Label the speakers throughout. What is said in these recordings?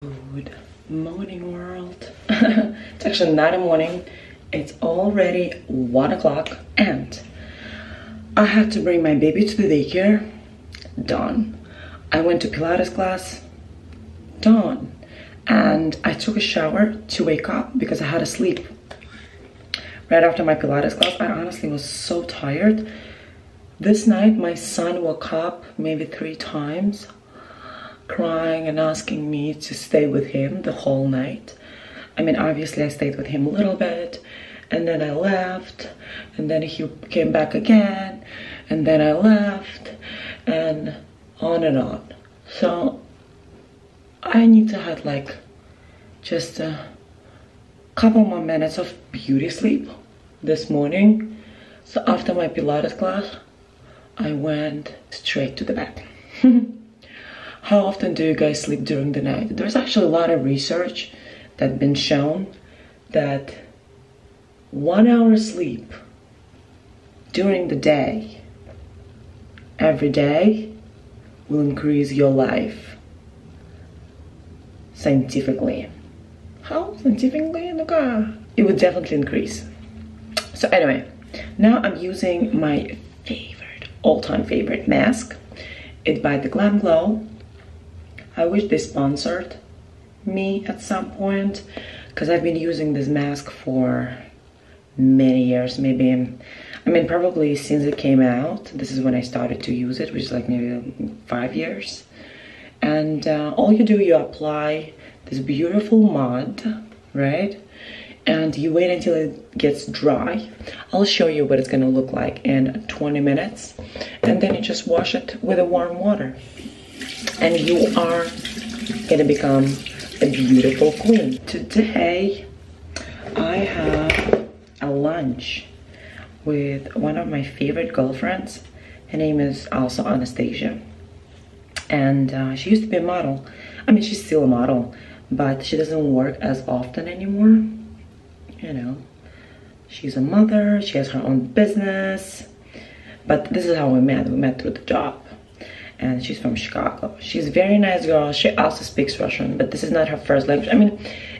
Speaker 1: Good morning, world. It's actually not a morning, it's already 1 o'clock and I had to bring my baby to the daycare. Done. I went to Pilates class. Done. And I took a shower to wake up because I had to sleep right after my Pilates class. I honestly was so tired. This night my son woke up maybe 3 times, crying and asking me to stay with him the whole night. I mean, obviously I stayed with him a little bit and then I left and then he came back again and then I left and on. So I need to have like just a couple more minutes of beauty sleep this morning. So after my Pilates class, I went straight to the bed. How often do you guys sleep during the night? There's actually a lot of research that's been shown that 1 hour sleep during the day, every day, will increase your life scientifically. How scientifically? It would definitely increase. So anyway, now I'm using my favorite, all-time favorite mask. It's by the Glam Glow. I wish they sponsored me at some point because I've been using this mask for many years, maybe, I mean, probably since it came out. This is when I started to use it, which is like maybe 5 years. And all you do, you apply this beautiful mud, right? And you wait until it gets dry. I'll show you what it's gonna look like in 20 minutes. And then you just wash it with a warm water. And you are gonna become a beautiful queen. Today, I have a lunch with one of my favorite girlfriends. Her name is also Anastasia. And she used to be a model. I mean, she's still a model, but she doesn't work as often anymore. You know, she's a mother, she has her own business. But this is how we met. We met through the job. And she's from Chicago. She's a very nice girl. She also speaks Russian, but this is not her first language. I mean,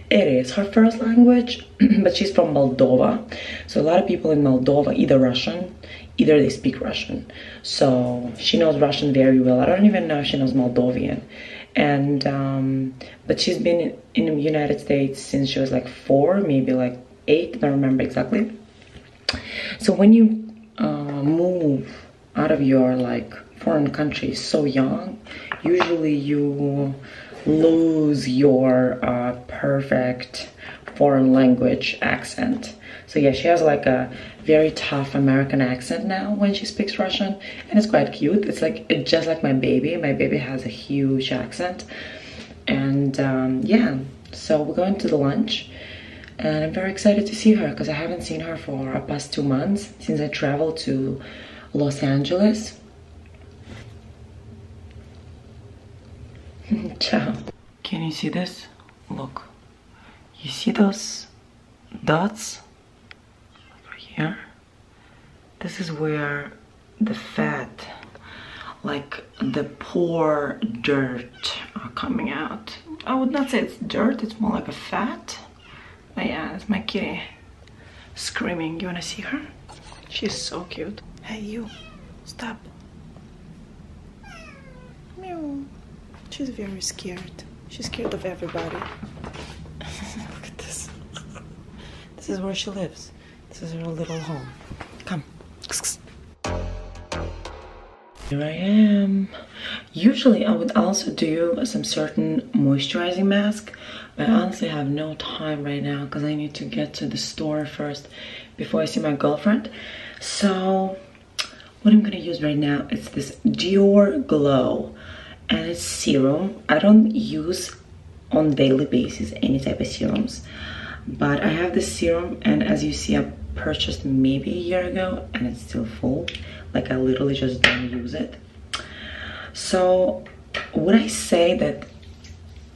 Speaker 1: it is her first language, but she's from Moldova. So a lot of people in Moldova, either Russian, either they speak Russian. So she knows Russian very well. I don't even know if she knows Moldovan. And, but she's been in the United States since she was like 4, maybe like 8, I don't remember exactly. So when you move out of your like foreign country so young, usually you lose your perfect foreign language accent. So yeah, she has like a very tough American accent now when she speaks Russian, and it's quite cute. It's just like my baby. My baby has a huge accent. And yeah, so we're going to the lunch and I'm very excited to see her because I haven't seen her for the past 2 months since I traveled to Los Angeles. Ciao. Can you see this? Look. You see those dots? Right here? This is where the fat, like the poor dirt are coming out. I would not say it's dirt, it's more like a fat. But yeah, it's my kitty screaming. You wanna see her? She's so cute. Hey, you, stop. Meow. She's very scared. She's scared of everybody. Look at this. This is where she lives. This is her little home. Come. Here I am. Usually I would also do some certain moisturizing mask, but I honestly have no time right now because I need to get to the store first before I see my girlfriend. So what I'm gonna use right now is this Dior Glow. And it's serum. I don't use on daily basis any type of serums, but I have this serum, and as you see, I purchased maybe a year ago and it's still full. Like I literally just don't use it. So would I say that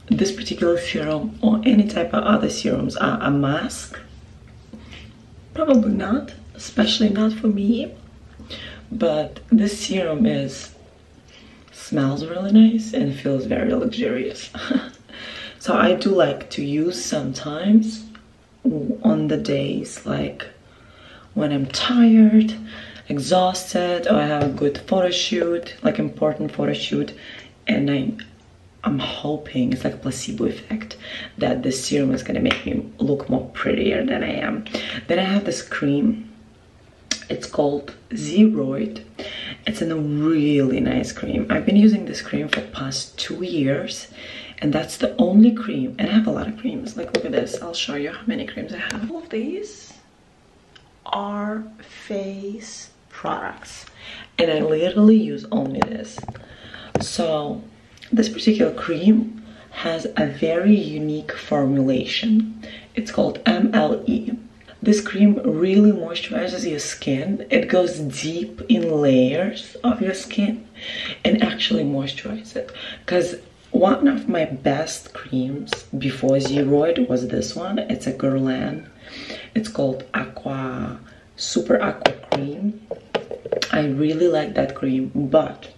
Speaker 1: this particular serum or any type of other serums are a must? Probably not, especially not for me. But this serum smells really nice and feels very luxurious. So I do like to use sometimes on the days like when I'm tired, exhausted, or I have a good photo shoot, like important photo shoot, and I'm hoping it's like a placebo effect that the serum is gonna make me look more prettier than I am. Then I have this cream. It's called Zeroid. It's a really nice cream. I've been using this cream for the past 2 years, and that's the only cream. And I have a lot of creams. Like, look at this. I'll show you how many creams I have. All of these are face products, and I literally use only this. So this particular cream has a very unique formulation. It's called MLE. This cream really moisturizes your skin. It goes deep in layers of your skin and actually moisturizes it. Because one of my best creams before Zeroid was this one. It's a Guerlain. It's called Super Aqua Cream. I really like that cream, but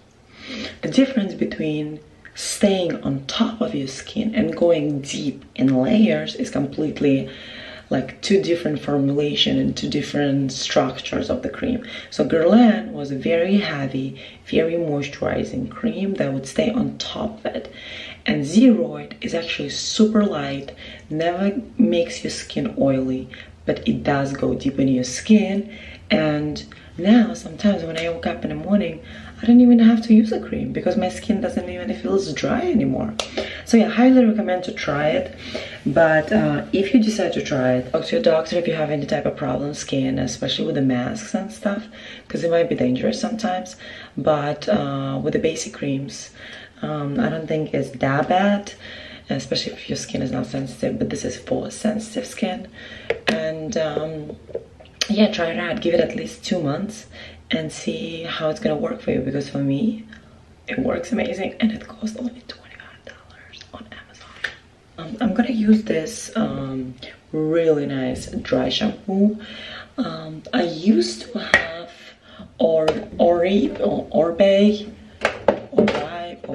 Speaker 1: the difference between staying on top of your skin and going deep in layers is completely like two different formulation and two different structures of the cream. So Guerlain was a very heavy, very moisturizing cream that would stay on top of it. And Zeroid is actually super light, never makes your skin oily, but it does go deep in your skin. And now sometimes when I wake up in the morning, I don't even have to use a cream because my skin doesn't even feel dry anymore. So yeah, highly recommend to try it. But if you decide to try it, talk to your doctor if you have any type of problem skin, especially with the masks and stuff, because it might be dangerous sometimes. But with the basic creams, I don't think it's that bad, especially if your skin is not sensitive, but this is for sensitive skin. And yeah, try it out. Give it at least 2 months and see how it's gonna work for you, because for me it works amazing and it costs only $25 on Amazon. I'm gonna use this really nice dry shampoo. I used to have Oribe or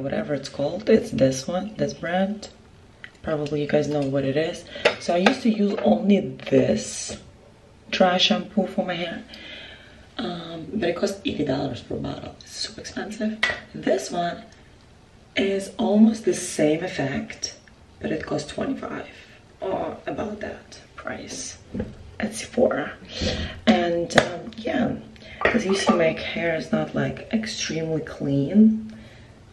Speaker 1: whatever it's called. It's this one, this brand. Probably you guys know what it is. So I used to use only this dry shampoo for my hair, but it costs $80 per bottle. It's super expensive. This one is almost the same effect, but it costs $25 or about that price at Sephora. And yeah, because you see my hair is not like extremely clean.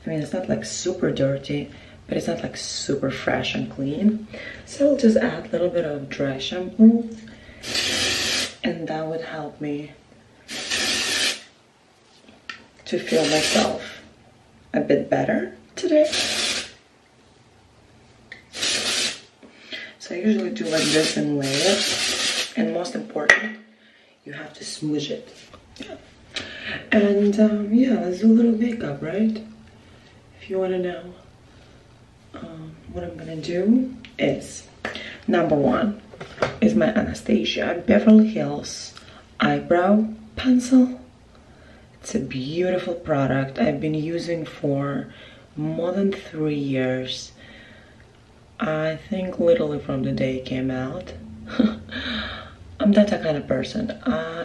Speaker 1: I mean, it's not like super dirty, but it's not like super fresh and clean. So I'll just add a little bit of dry shampoo, and that would help me to feel myself a bit better today. So I usually do like this in layers, and most important, you have to smoosh it. Yeah. And yeah, let's do a little makeup, right? If you want to know, what I'm gonna do is, number one is my Anastasia Beverly Hills eyebrow pencil. It's a beautiful product I've been using for more than 3 years. I think literally from the day it came out. I'm that kind of person.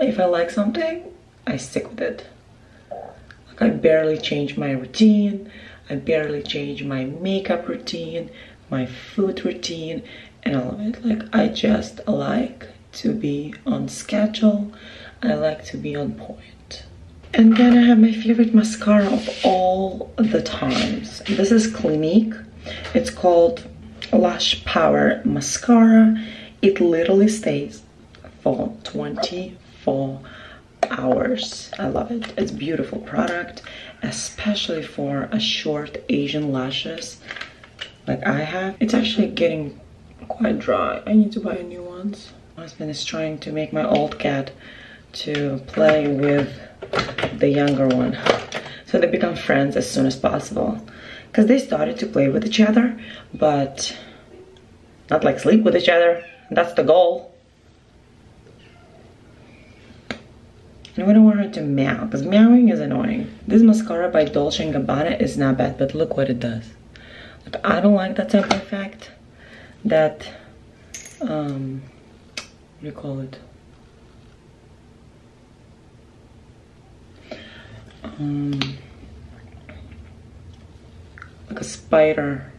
Speaker 1: If I like something, I stick with it. Like, I barely change my routine. I barely change my makeup routine, my food routine, and all of it. Like, I just like to be on schedule. I like to be on point. And then I have my favorite mascara of all the times. This is Clinique. It's called Lash Power Mascara. It literally stays for 24 hours. I love it. It's a beautiful product, especially for a short Asian lashes like I have. It's actually getting quite dry. I need to buy new ones. My husband is trying to make my old cat to play with the younger one, so they become friends as soon as possible, because they started to play with each other, but not like sleep with each other. That's the goal. And we don't want her to meow, because meowing is annoying. This mascara by Dolce & Gabbana is not bad, but look what it does. Like, I don't like that type of effect, that, what do you call it? Like a spider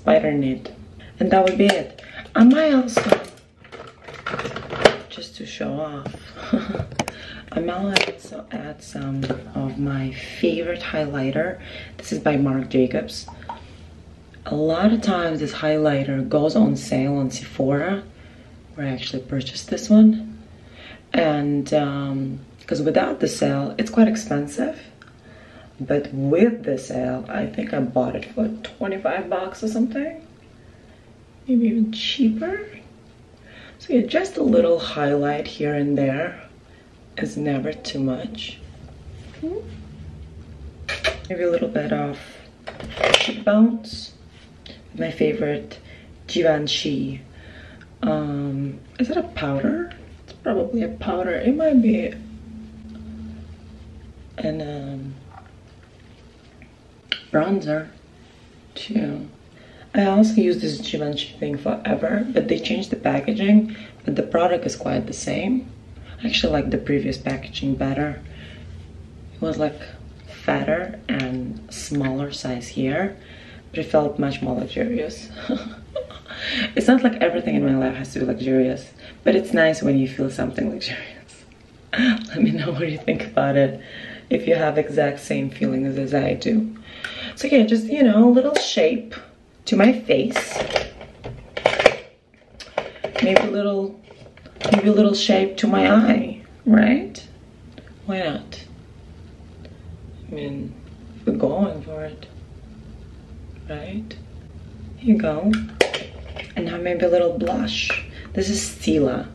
Speaker 1: knit, and that would be it. I might also, just to show off, I might also add some of my favorite highlighter. This is by Marc Jacobs. A lot of times this highlighter goes on sale on Sephora, where I actually purchased this one, and because without the sale it's quite expensive, but with the sale I think I bought it for 25 bucks or something, maybe even cheaper. So yeah, just a little highlight here and there is never too much. Maybe a little bit of cheekbones. My favorite Givenchy. Is it a powder? It's probably a powder. It might be an bronzer too. I also use this Givenchy thing forever, but they changed the packaging, but the product is quite the same. I actually like the previous packaging better. It was like fatter and smaller size here, but it felt much more luxurious. It's not like everything in my life has to be luxurious, but it's nice when you feel something luxurious. Let me know what you think about it, if you have exact same feelings as I do. So yeah, just, you know, a little shape to my face. Maybe a little shape to my eye, right? Why not? I mean, we're going for it, right? Here you go. And now maybe a little blush. This is Stila.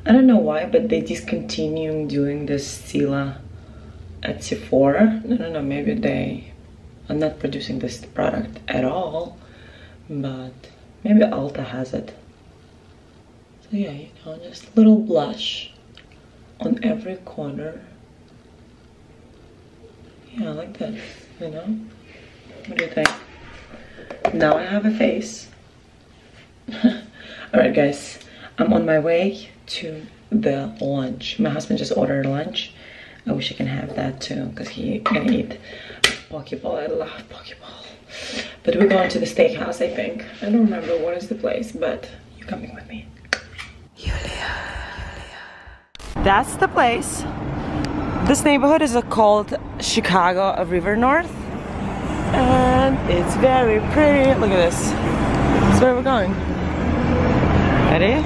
Speaker 1: I don't know why, but they discontinued doing this Stila at Sephora. I don't know, maybe they are not producing this product at all, but maybe Ulta has it. So yeah, you know, just a little blush on every corner. Yeah, like this, you know? What do you think? Now I have a face. Alright guys, I'm on my way to the lunch. My husband just ordered lunch. I wish I can have that too, because he can eat Pokeball. I love Pokeball. But we're going to the steakhouse, I think. I don't remember what is the place, but you're coming with me. That's the place. This neighborhood is called Chicago River North, and it's very pretty. Look at this. That's where we're going. Ready?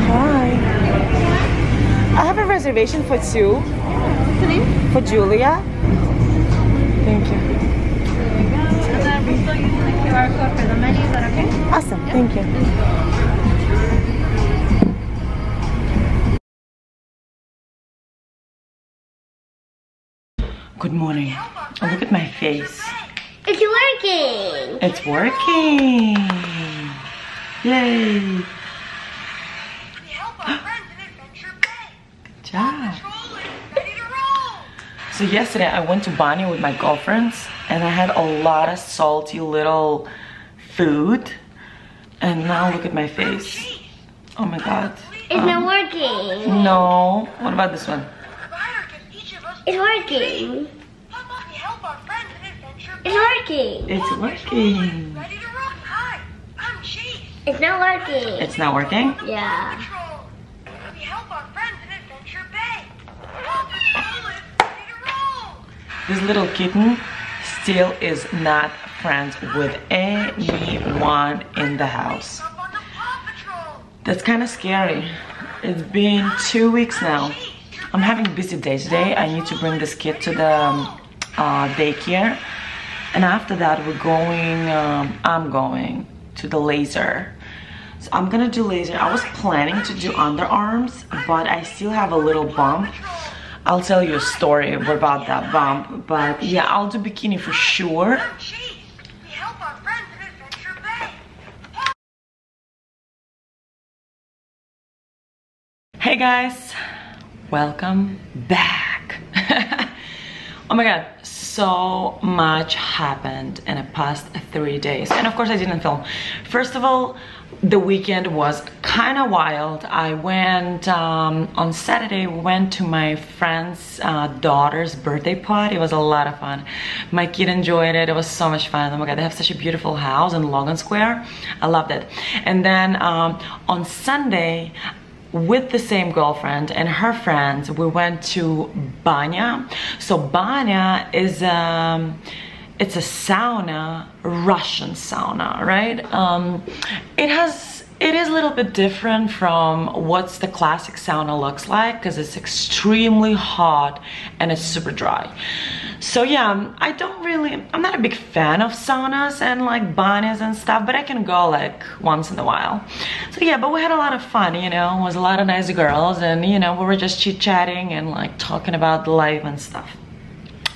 Speaker 1: Hi. I have a reservation for two. What's the name? For Julia. Thank you.
Speaker 2: There we go. And then we're still using the QR code for the menu. Is that okay?
Speaker 1: Awesome. Yep. Thank you. Good morning. Oh, look at my face.
Speaker 2: It's working.
Speaker 1: It's working. Yay.
Speaker 3: We help our friends in Adventure Bay.
Speaker 1: Good job.
Speaker 3: Ready to roll.
Speaker 1: So yesterday I went to Bonnie with my girlfriends and I had a lot of salty little food. And now look at my face. Oh my God.
Speaker 2: It's not working.
Speaker 1: No. What about this one?
Speaker 3: Ryder gives each of us
Speaker 2: It's working.
Speaker 3: How about we help our friends in Adventure Bay?
Speaker 2: It's working.
Speaker 1: It's working.
Speaker 3: Ready to roll. Hi, I'm Chase.
Speaker 2: It's not working.
Speaker 1: It's not working?
Speaker 2: Yeah.
Speaker 3: Patrol. We help our friends in Adventure Bay. Paw Patrol is ready to roll.
Speaker 1: This little kitten still is not friends with anyone in the house.
Speaker 3: Up on the Paw Patrol.
Speaker 1: That's kind of scary. It's been 2 weeks now. I'm having a busy day today. I need to bring this kid to the daycare. And after that, I'm going to the laser. So I'm gonna do laser. I was planning to do underarms, but I still have a little bump. I'll tell you a story about that bump. But yeah, I'll do bikini for sure.
Speaker 3: I'm Chase. We help our friends in Adventure Bay.
Speaker 1: Hey guys, welcome back. Oh my god, so much happened in the past 3 days. And of course I didn't film. First of all, the weekend was kind of wild. I went on Saturday, we went to my friend's daughter's birthday party. It was a lot of fun. My kid enjoyed it. It was so much fun. Oh my god, they have such a beautiful house in Logan Square. I loved it. And then on Sunday, with the same girlfriend and her friends, we went to Banya. So Banya is it's a sauna, Russian sauna, right? It is a little bit different from what's the classic sauna looks like, because it's extremely hot and it's super dry. So yeah, I'm not a big fan of saunas and like banyas and stuff, but I can go like once in a while. So yeah, but we had a lot of fun, you know, it was a lot of nice girls, and you know, we were just chit-chatting and like talking about life and stuff.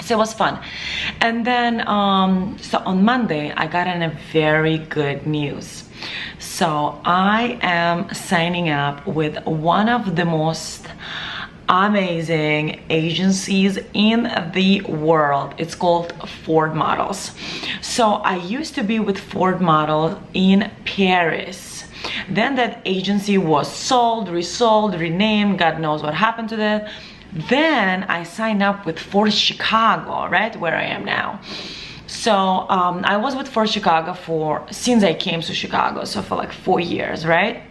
Speaker 1: So it was fun. And then so on Monday I got in a very good news. So I am signing up with one of the most amazing agencies in the world. It's called Ford Models. So I used to be with Ford Models in Paris. Then that agency was sold, resold, renamed, God knows what happened to that. Then I signed up with Ford Chicago, right where I am now. So I was with Ford Chicago since I came to Chicago, so for like 4 years, right?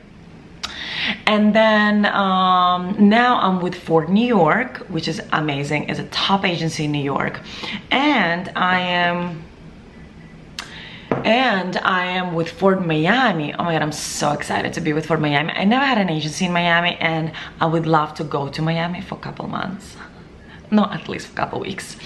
Speaker 1: And then now I'm with Ford New York, which is amazing. It's a top agency in New York. And I am with Ford Miami. Oh my god, I'm so excited to be with Ford Miami. I never had an agency in Miami, and I would love to go to Miami for a couple months. No, at least for a couple weeks.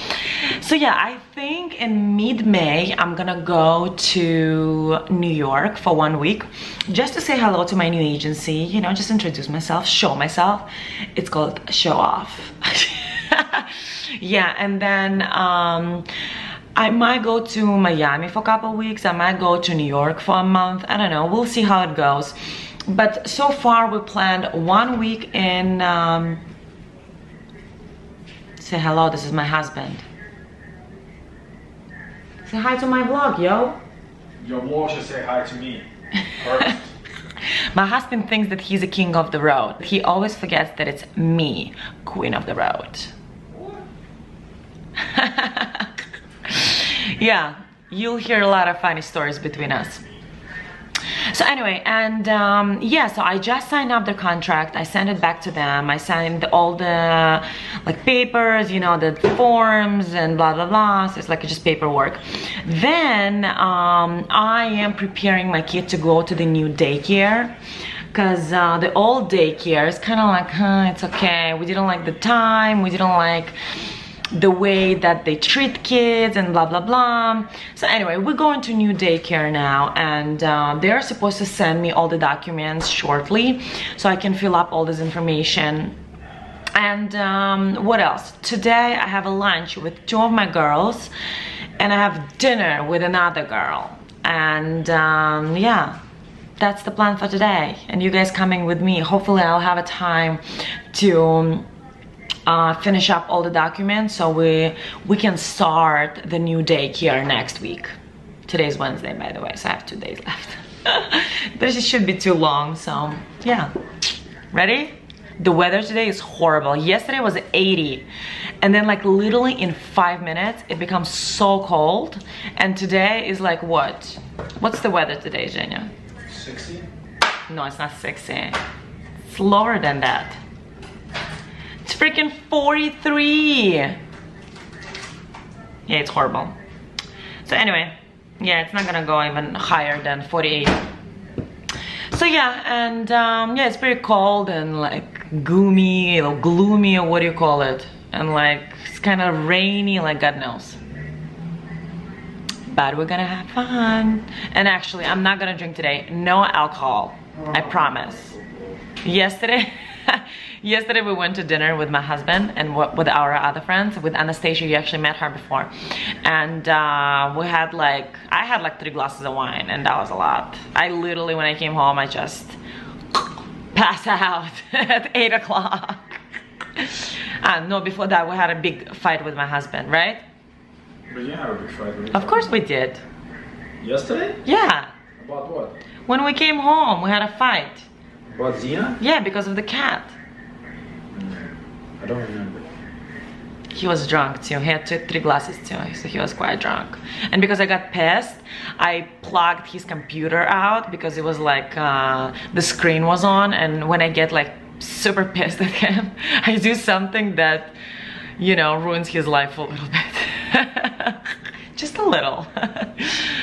Speaker 1: So yeah, I think in mid-May I'm gonna go to New York for 1 week just to say hello to my new agency, you know, just introduce myself, show myself. It's called Show Off. Yeah, and then I might go to Miami for a couple weeks. I might go to New York for a month. I don't know, we'll see how it goes. But so far we planned 1 week in say hello, this is my husband. Say hi to my vlog, yo.
Speaker 4: Your vlog should say hi to me first.
Speaker 1: My husband thinks that he's a king of the road. He always forgets that it's me, queen of the road. Yeah, you'll hear a lot of funny stories between us. So anyway, and yeah, so I just signed up the contract. I sent it back to them. I signed all the like papers, you know, the forms and blah blah blah. So it's like just paperwork. Then I am preparing my kid to go to the new daycare, because the old daycare is kind of like, it's okay. We didn't like the time. We didn't like the way that they treat kids and blah blah blah. So anyway, we're going to new daycare now, and they're supposed to send me all the documents shortly so I can fill up all this information. And what else? Today I have a lunch with 2 of my girls, and I have dinner with another girl. And yeah, that's the plan for today. And you guys coming with me. Hopefully I'll have a time to finish up all the documents so we can start the new daycare next week. Today's Wednesday, by the way, so I have 2 days left. But it should be too long, so yeah. Ready? The weather today is horrible. Yesterday was 80, and then like literally in 5 minutes it becomes so cold. And today is like what? What's the weather today, Zhenya?
Speaker 4: 60?
Speaker 1: No, it's not 60. It's lower than that. It's freaking 43. Yeah, it's horrible. So anyway, yeah, it's not gonna go even higher than 48. So yeah, and yeah, it's pretty cold and like gloomy or what do you call it? And like it's kind of rainy, like God knows. But we're gonna have fun. And actually, I'm not gonna drink today. No alcohol, I promise. Yesterday we went to dinner with my husband and with our other friends, with Anastasia. You actually met her before. And I had like 3 glasses of wine, and that was a lot. I literally, when I came home, I just passed out at 8 o'clock. No, before that we had a big fight with my husband, right?
Speaker 4: But you had a big fight with
Speaker 1: Of course we did.
Speaker 4: Yesterday?
Speaker 1: Yeah.
Speaker 4: About what?
Speaker 1: When we came home, we had a fight.
Speaker 4: About Zena?
Speaker 1: Yeah, because of the cat.
Speaker 4: I don't remember.
Speaker 1: He was drunk too. He had 3 glasses too, so he was quite drunk. And because I got pissed, I plugged his computer out because it was like the screen was on, and when I get like super pissed at him, I do something that, you know, ruins his life a little bit. Just a little.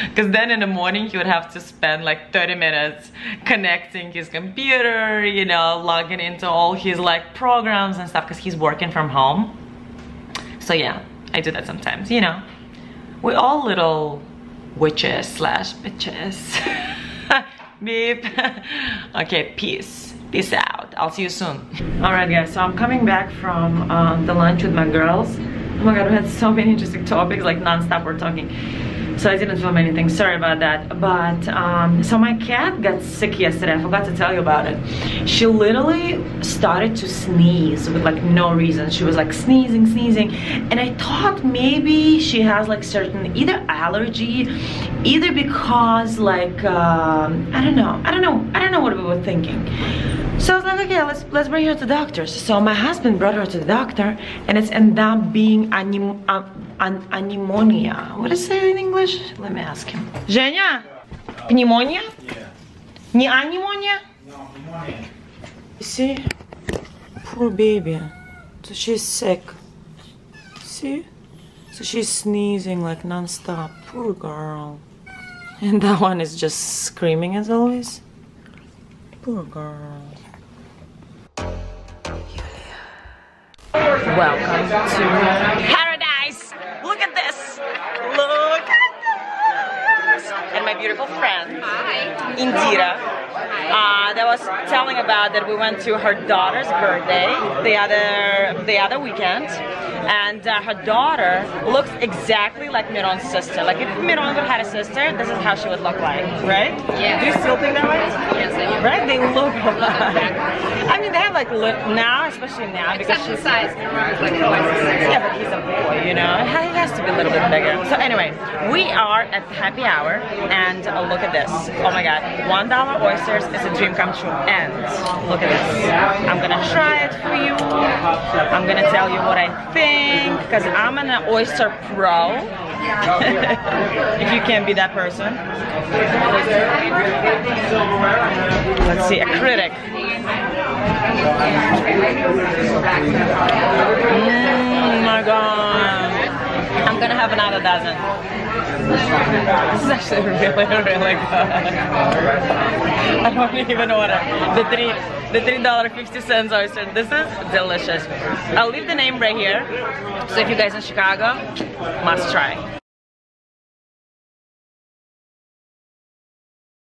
Speaker 1: Because then in the morning he would have to spend like 30 minutes connecting his computer, you know, logging into all his like programs and stuff because he's working from home. So yeah, I do that sometimes, you know. We're all little witches slash bitches. Beep. Okay, peace. Peace out. I'll see you soon. Alright guys, so I'm coming back from the lunch with my girls. Oh my god, we had so many interesting topics, like non-stop we're talking. So I didn't film anything, sorry about that. But, so my cat got sick yesterday, I forgot to tell you about it. She literally started to sneeze with like no reason. She was like sneezing, and I thought maybe she has like certain either allergy, either because like, I don't know what we were thinking. So I was like, okay, let's bring her to the doctors. So my husband brought her to the doctor, and it's ended up being pneumonia. What is it in English? Let me ask him. Zhenya? Pneumonia?
Speaker 4: Yeah.
Speaker 1: Pneumonia?
Speaker 4: No, pneumonia.
Speaker 1: See? Poor baby. So she's sick. See? So she's sneezing like non-stop. Poor girl. And that one is just screaming as always. Poor girl. Welcome to paradise. Look at this. Look at this. And my beautiful friend, Indira, that was telling about that we went to her daughter's birthday the other weekend, and her daughter looks exactly like Miron's sister. Like if Miron would have had a sister, this is how she would look like, right? Yeah. Do you still think that way? Yes, I do. Right? They look alike. I mean, they have like now, especially now, because she's
Speaker 2: size. Like
Speaker 1: yeah, but he's a boy, you know. He has to be a little bit bigger. So anyway, we are at the happy hour, and look at this. Oh my god, $1 oysters is a dream come true. And look at this. I'm gonna try it for you. I'm gonna tell you what I think, because I'm an oyster pro. If you can't be that person. Let's see, a critic. My god. I'm gonna have another dozen. This is actually really, really good. I don't even order. The $3.50 oyster. This is delicious. I'll leave the name right here. So if you guys in Chicago, must try.